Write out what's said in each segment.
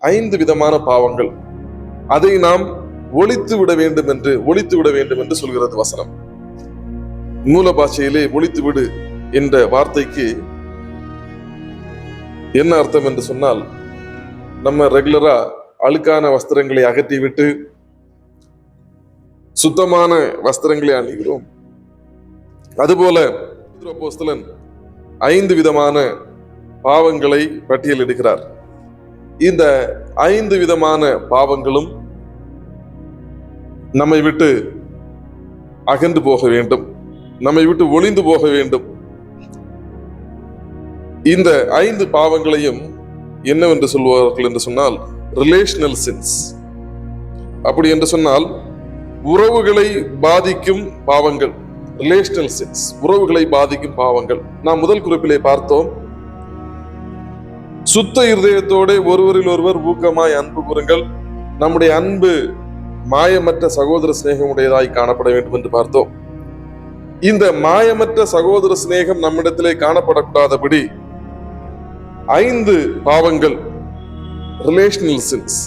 5 விதமான பாவங்கள். அதை நாம் ஒழித்து விட வேண்டும் என்று சொல்கிறது வசனம். மூல பாஷையிலே ஒழித்து விடு என்ற வார்த்தைக்கு என்ன அர்த்தம் என்று சொன்னால், நம்ம ரெகுலரா அழுக்கான வஸ்திரங்களை அகற்றிவிட்டு சுத்தமான வஸ்திரங்களை அணிகிறோம். அதுபோல அப்போஸ்தலன் 5 விதமான பாவங்களை பட்டியலிடுகிறார். இந்த 5 விதமான பாவங்களும் நம்மை விட்டு அகன்று போக வேண்டும், நம்மை விட்டு ஒளிந்து போக வேண்டும். இந்த 5 பாவங்களையும் என்னவென்று சொல்வார்கள் என்று சொன்னால் ரிலேஷனல் சின்ஸ். அப்படி என்று சொன்னால் உறவுகளை பாதிக்கும் பாவங்கள். ரிலேஷனல் சின்ஸ், உறவுகளை பாதிக்கும் பாவங்கள். நாம் முதல் குறிப்பிலே பார்த்தோம், சுத்த இருதயத்தோட ஒருவரில் ஒருவர் ஊக்கமாய் அன்பு கூறுங்கள், நம்முடைய அன்பு மாயமற்ற சகோதர சிநேகமுடையதாய் காணப்பட வேண்டும் என்று பார்த்தோம். இந்த மாயமற்ற சகோதர சிநேகம் நம்மிடத்திலே காணப்படக்கூடாதபடி 5 பாவங்கள், ரிலேஷனல் சின்ஸ்,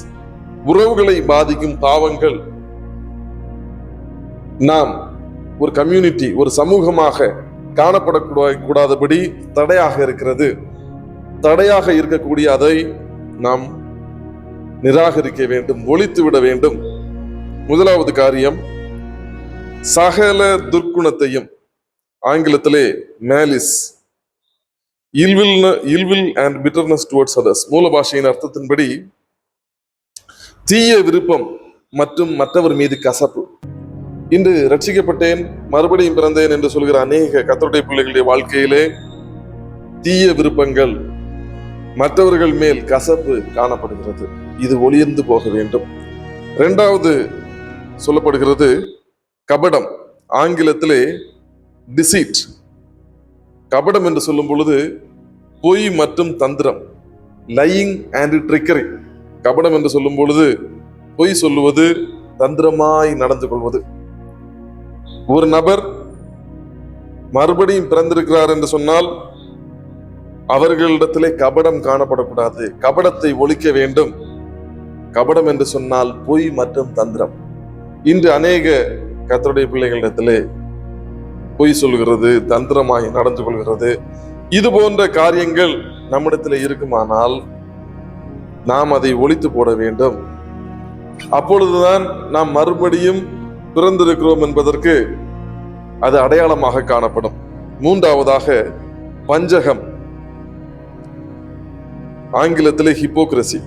உறவுகளை பாதிக்கும் பாவங்கள் நாம் ஒரு கம்யூனிட்டி, ஒரு சமூகமாக காணப்படக்கூடாதபடி தடையாக இருக்கிறது. தடையாக இருக்கக்கூடிய அதை நாம் நிராகரிக்க வேண்டும், ஒழித்து விட வேண்டும். முதலாவது காரியம், சகல துர்க்குணத்தையும், ஆங்கிலத்திலே malice, ill will and bitterness towards others, மூல பாஷையின் அர்த்தத்தின்படி தீய விருப்பம் மற்றும் மற்றவர் மீது கசப்பு. இன்று ரட்சிக்கப்பட்டேன், மறுபடியும் பிறந்தேன் என்று சொல்கிற அநேக கர்த்தருடைய பிள்ளைகளுடைய வாழ்க்கையிலே தீய விருப்பங்கள், மற்றவர்கள் மேல் கசப்பு காணப்படுகிறது. இது ஒளிர்ந்து போக வேண்டும். 2வது சொல்லப்படுகிறது கபடம், ஆங்கிலத்திலே டிசீட். கபடம் என்று சொல்லும் பொழுது பொய் மற்றும் தந்திரம், லையிங் அண்ட் ட்ரிக்கரி. கபடம் என்று சொல்லும் பொழுது பொய் சொல்லுவது, தந்திரமாய் நடந்து கொள்வது. ஒரு நபர் மறுபடியும் பிறந்திருக்கிறார் என்று சொன்னால் அவர்களிடத்திலே கபடம் காணப்படக்கூடாது, கபடத்தை ஒழிக்க வேண்டும். கபடம் என்று சொன்னால் பொய் மற்றும் தந்திரம். இன்று அநேக கர்த்தருடைய பிள்ளைகளிடத்திலே பொய் சொல்கிறது, தந்திரமாய் நடந்து கொள்கிறது. இது போன்ற காரியங்கள் நம்மிடத்தில் இருக்குமானால் நாம் அதை ஒழித்து போட வேண்டும். அப்பொழுதுதான் நாம் மறுபடியும் பிறந்திருக்கிறோம் என்பதற்கு அது அடையாளமாக காணப்படும். 3வதாக பஞ்சகம், ஆங்கிலத்திலே ஹிப்போக்ரசி.